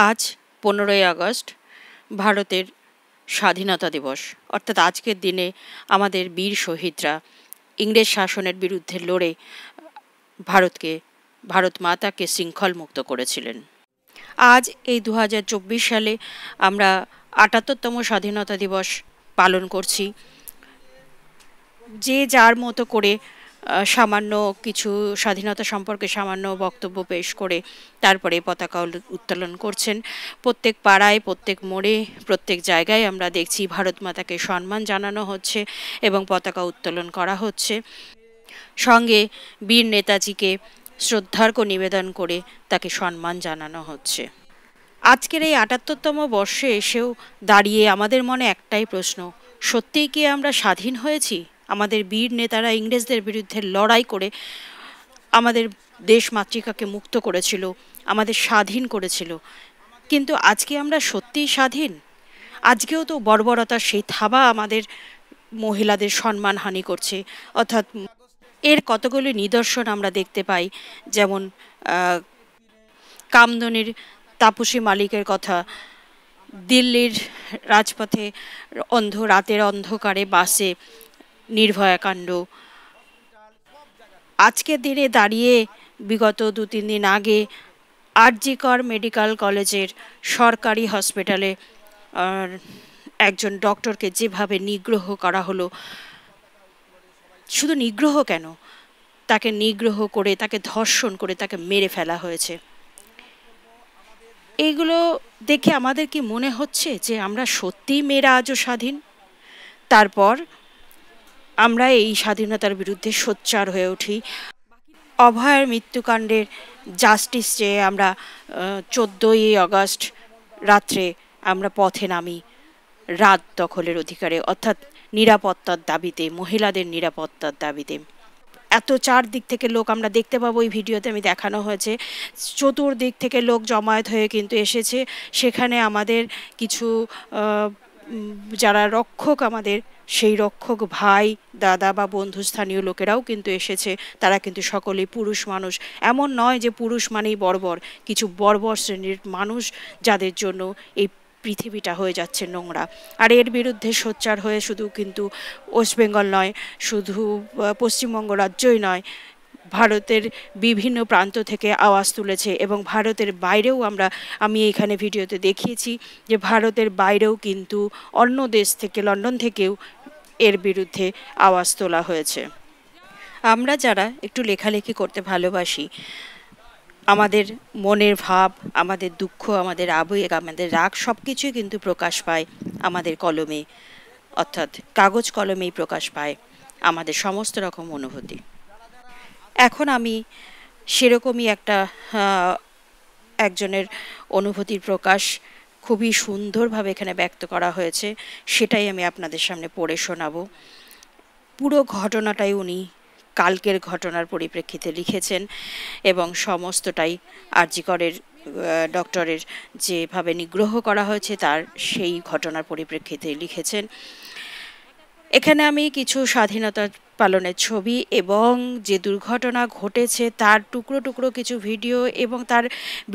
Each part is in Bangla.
আজ 15ই আগস্ট ভারতের স্বাধীনতা দিবস। অর্থাৎ আজকের দিনে আমাদের বীর শহীদরা ইংরেজ শাসনের বিরুদ্ধে লড়ে ভারত মাতাকে শৃঙ্খল মুক্ত করেছিলেন। আজ এই 2024 সালে আমরা 78তম স্বাধীনতা দিবস পালন করছি। যে যার মতো করে সামান্য কিছু স্বাধীনতা সম্পর্কে সামান্য বক্তব্য পেশ করে তারপরে পতাকা উত্তোলন করছেন। প্রত্যেক পাড়ায়, প্রত্যেক মোড়ে, প্রত্যেক জায়গায় আমরা দেখছি ভারত মাতাকে সম্মান জানানো হচ্ছে এবং পতাকা উত্তোলন করা হচ্ছে। সঙ্গে বীর নেতাজিকে শ্রদ্ধার্ঘ্য নিবেদন করে তাকে সম্মান জানানো হচ্ছে। আজকের এই 78তম বর্ষে এসেও দাঁড়িয়ে আমাদের মনে একটাই প্রশ্ন, সত্যিই কি আমরা স্বাধীন হয়েছি? আমাদের বীর নেতারা ইংরেজদের বিরুদ্ধে লড়াই করে আমাদের দেশ মাতৃকাকে মুক্ত করেছিল, আমাদের স্বাধীন করেছিল, কিন্তু আজকে আমরা সত্যিই স্বাধীন? আজকেও তো বর্বরতার সেই থাবা আমাদের মহিলাদের সম্মানহানি করছে। অর্থাৎ এর কতগুলি নিদর্শন আমরা দেখতে পাই, যেমন কামদুনির তাপসী মালিকের কথা, দিল্লির রাজপথে রাতের অন্ধকারে বাসে নির্ভয়া কাণ্ড। আজকের দিনে দাঁড়িয়ে বিগত 2-3 দিন আগে আর.জি. কর মেডিকেল কলেজের সরকারি হসপিটালে একজন ডক্টরকে যেভাবে নিগ্রহ করা হলো, শুধু নিগ্রহ কেন, তাকে নিগ্রহ করে, তাকে ধর্ষণ করে তাকে মেরে ফেলা হয়েছে। এইগুলো দেখে আমাদের কি মনে হচ্ছে যে আমরা সত্যিই মেয়েরা আজও স্বাধীন? তারপর আমরা এই স্বাধীনতার বিরুদ্ধে সোচ্চার হয়ে উঠি। অভয়ের মৃত্যুকাণ্ডের জাস্টিস চেয়ে আমরা 14ই আগস্ট রাত্রে আমরা পথে নামি রাত দখলের অধিকারে, অর্থাৎ নিরাপত্তার দাবিতে, মহিলাদের নিরাপত্তার দাবিতে। এত চারদিক থেকে লোক আমরা দেখতে পাবো, এই ভিডিওতে আমি দেখানো হয়েছে, চতুর্দিক থেকে লোক জমায়েত হয়ে কিন্তু এসেছে। সেখানে আমাদের কিছু যারা রক্ষক, আমাদের সেই রক্ষক ভাই, দাদা বা বন্ধু, স্থানীয় লোকেরাও কিন্তু এসেছে। তারা কিন্তু সকলেই পুরুষ মানুষ। এমন নয় যে পুরুষ মানেই বর্বর, কিছু বর্বর শ্রেণীর মানুষ যাদের জন্য এই পৃথিবীটা হয়ে যাচ্ছে নোংরা। আর এর বিরুদ্ধে সোচ্চার হয়ে শুধু কিন্তু ওয়েস্ট বেঙ্গল নয়, শুধু পশ্চিমবঙ্গ রাজ্যই নয়, ভারতের বিভিন্ন প্রান্ত থেকে আওয়াজ তুলেছে। এবং ভারতের বাইরেও আমি এখানে ভিডিওতে দেখিয়েছি যে ভারতের বাইরেও কিন্তু অন্য দেশ থেকে, লন্ডন থেকেও এর বিরুদ্ধে আওয়াজ তোলা হয়েছে। আমরা যারা একটু লেখালেখি করতে ভালোবাসি, আমাদের মনের ভাব, আমাদের দুঃখ, আমাদের আবেগ, আমাদের রাগ সব কিছুই কিন্তু প্রকাশ পায় আমাদের কলমে, অর্থাৎ কাগজ কলমেই প্রকাশ পায় আমাদের সমস্ত রকম অনুভূতি। এখন আমি সেরকমই একজনের অনুভূতির প্রকাশ খুবই সুন্দরভাবে এখানে ব্যক্ত করা হয়েছে, সেটাই আমি আপনাদের সামনে পড়ে শোনাবো। পুরো ঘটনাটাই উনি কালকের ঘটনার পরিপ্রেক্ষিতে লিখেছেন এবং সমস্তটাই আর.জি. করের ডক্টরের যেভাবে নিগ্রহ করা হয়েছে তার সেই ঘটনার পরিপ্রেক্ষিতে লিখেছেন। এখানে আমি কিছু স্বাধীনতা পালনের ছবি এবং যে দুর্ঘটনা ঘটেছে তার টুকরো টুকরো কিছু ভিডিও এবং তার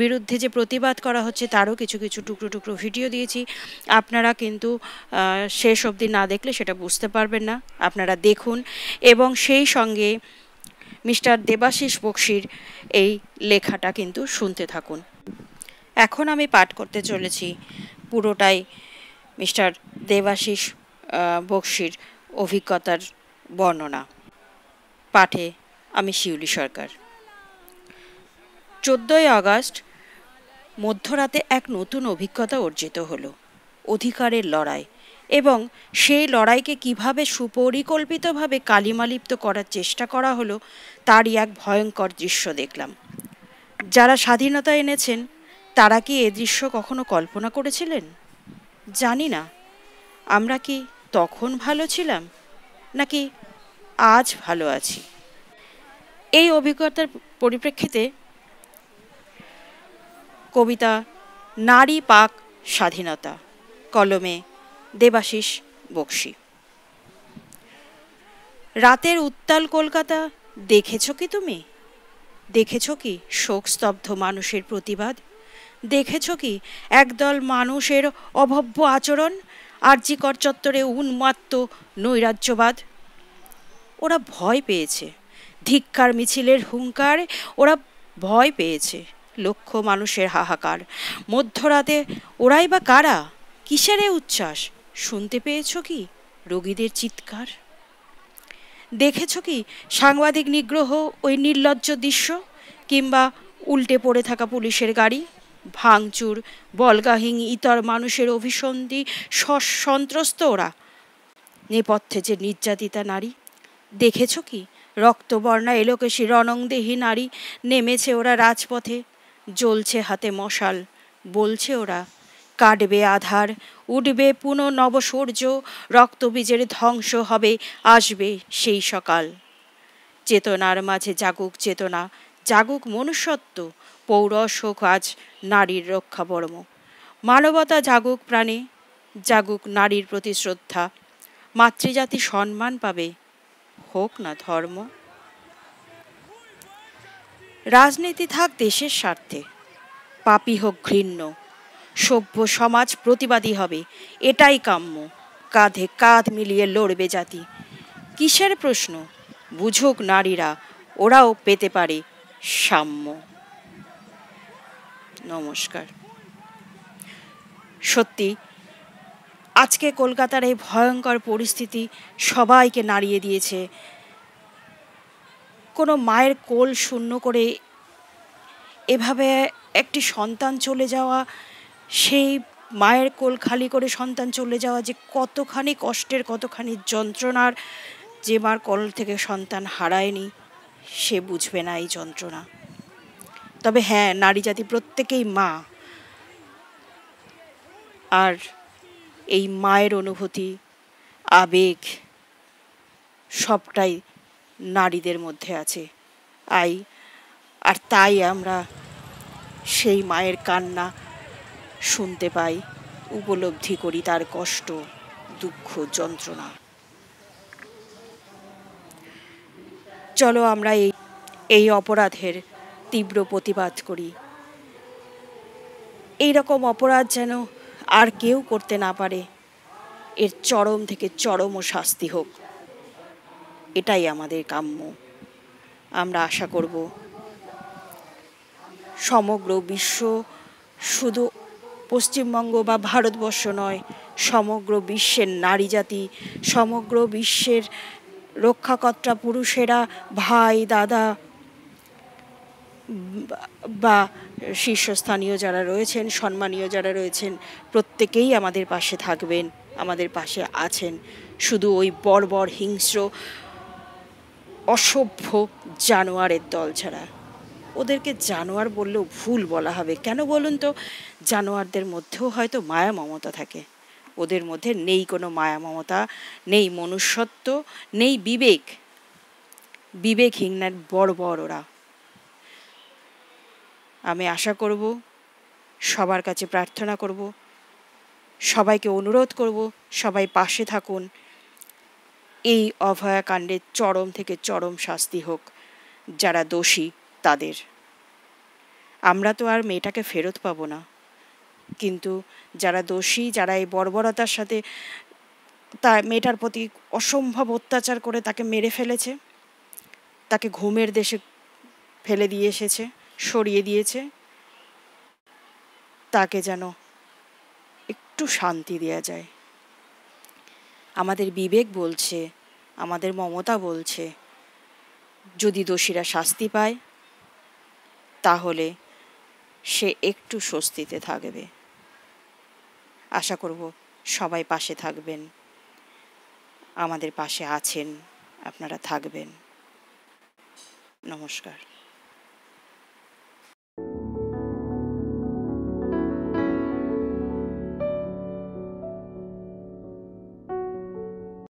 বিরুদ্ধে যে প্রতিবাদ করা হচ্ছে তারও কিছু কিছু টুকরো টুকরো ভিডিও দিয়েছি। আপনারা কিন্তু শেষ অবধি না দেখলে সেটা বুঝতে পারবেন না, আপনারা দেখুন এবং সেই সঙ্গে মিস্টার দেবাশিস বক্সির এই লেখাটা কিন্তু শুনতে থাকুন। এখন আমি পাঠ করতে চলেছি পুরোটাই মিস্টার দেবাশিস বক্সির অভিজ্ঞতার বর্ণনা। পাঠে আমি শিউলি সরকার। 14ই আগস্ট মধ্যরাতে এক নতুন অভিজ্ঞতা অর্জিত হলো, অধিকারের লড়াই, এবং সেই লড়াইকে কিভাবে সুপরিকল্পিতভাবে কালিমালিপ্ত করার চেষ্টা করা হলো তারই এক ভয়ঙ্কর দৃশ্য দেখলাম। যারা স্বাধীনতা এনেছেন তারা কি এ দৃশ্য কখনো কল্পনা করেছিলেন? জানি না। আমরা কি তখন ভালো ছিলাম নাকি আজ ভালো আছি? এই অভিজ্ঞতার পরিপ্রেক্ষিতে কবিতা নারী পাক স্বাধীনতা, কলমে দেবাশিস বক্সি। রাতের উত্তাল কলকাতা দেখেছ কি তুমি? দেখেছ কি শোকস্তব্ধ মানুষের প্রতিবাদ? দেখেছ কি একদল মানুষের অভব্য আচরণ, আরজিকর চত্বরে উন্মাত্ত নৈরাজ্যবাদ। ওরা ভয় পেয়েছে, ধিক্কার মিছিলের হুঙ্কার, ওরা ভয় পেয়েছে, লক্ষ মানুষের হাহাকার। মধ্যরাতে ওরাই বা কারা, কিসের এ উচ্ছ্বাস? শুনতে পেয়েছ কি রোগীদের চিৎকার? দেখেছ কি সাংবাদিক নিগ্রহ, ওই নির্লজ্জ দৃশ্য, কিংবা উল্টে পড়ে থাকা পুলিশের গাড়ি, ভাঙচুর, বল্গাহীন ইতর মানুষের অভিসন্ধি, সন্ত্রস্ত ওরা, নেপথ্যে যে নির্যাতিতা নারী। দেখেছ কি রক্তবর্ণা এলোকেশী রণংদেহী নারী, নেমেছে ওরা রাজপথে, জ্বলছে হাতে মশাল, বলছে ওরা কাটবে আধার, উঠবে পুনঃ নবসূর্য, রক্তবীজের ধ্বংস হবে, আসবে সেই সকাল। চেতনার মাঝে জাগুক চেতনা, জাগুক মনুষ্যত্ব, পৌরস হোক আজ নারীর রক্ষাবর্ম। মানবতা জাগুক প্রাণে, জাগুক নারীর প্রতি শ্রদ্ধা, মাতৃজাতি সম্মান পাবে, হোক না ধর্ম। রাজনীতি থাক দেশের স্বার্থে, পাপী হোক ঘৃণ্য, সভ্য সমাজ প্রতিবাদী হবে, এটাই কাম্য। কাঁধে কাঁধ মিলিয়ে লড়বে জাতি। কিসের প্রশ্ন? বুঝুক নারীরা, ওরাও পেতে পারে সাম্য। নমস্কার। সত্যি আজকে কলকাতার এই ভয়ঙ্কর পরিস্থিতি সবাইকে নাড়িয়ে দিয়েছে। কোনো মায়ের কোল শূন্য করে এভাবে একটি সন্তান চলে যাওয়া, সেই মায়ের কোল খালি করে সন্তান চলে যাওয়া যে কতখানি কষ্টের, কতখানি যন্ত্রণার, যে মার কোল থেকে সন্তান হারায়নি সে বুঝবে না এই যন্ত্রণা। তবে হ্যাঁ, নারী জাতি প্রত্যেকেই মা, আর এই মায়ের অনুভূতি, আবেগ সবটাই নারীদের মধ্যে আছে। আর তাই আমরা সেই মায়ের কান্না শুনতে পাই, উপলব্ধি করি তার কষ্ট, দুঃখ, যন্ত্রণা। চলো আমরা এই অপরাধের তীব্র প্রতিবাদ করি। এই রকম অপরাধ যেন আর কেউ করতে না পারে, এর চরম থেকে চরম শাস্তি হোক, এটাই আমাদের কাম্য। আমরা আশা করব সমগ্র বিশ্ব, শুধু পশ্চিমবঙ্গ বা ভারতবর্ষ নয়, সমগ্র বিশ্বের নারী জাতি, সমগ্র বিশ্বের রক্ষাকর্তা পুরুষেরা, ভাই, দাদা বা শীর্ষস্থানীয় যারা রয়েছেন, সম্মানীয় যারা রয়েছেন, প্রত্যেকেই আমাদের পাশে থাকবেন, আমাদের পাশে আছেন। শুধু ওই বর্বর, হিংস্র, অসভ্য জানোয়ারের দল ছাড়া। ওদেরকে জানোয়ার বললেও ভুল বলা হবে, কেন বলুন তো? জানোয়ারদের মধ্যেও হয়তো মায়া মমতা থাকে, ওদের মধ্যে নেই কোনো মায়া মমতা, নেই মনুষ্যত্ব, নেই বিবেক। বিবেকহীন বর্বর ওরা। আমি আশা করব, সবার কাছে প্রার্থনা করব, সবাইকে অনুরোধ করব, সবাই পাশে থাকুন। এই অভয়াকাণ্ডের চরম থেকে চরম শাস্তি হোক যারা দোষী তাদের। আমরা তো আর মেয়েটাকে ফেরত পাবো না, কিন্তু যারা দোষী, যারা এই বর্বরতার সাথে মেয়েটার প্রতি অসম্ভব অত্যাচার করে তাকে মেরে ফেলেছে, তাকে ঘুমের দেশে ফেলে দিয়ে এসেছে, সরিয়ে দিয়েছে, তাকে যেন একটু শান্তি দেওয়া যায়। আমাদের বিবেক বলছে, আমাদের মমতা বলছে, যদি দোষীরা শাস্তি পায় তাহলে সে একটু স্বস্তিতে থাকবে। আশা করব সবাই পাশে থাকবেন, আমাদের পাশে আছেন, আপনারা থাকবেন। নমস্কার।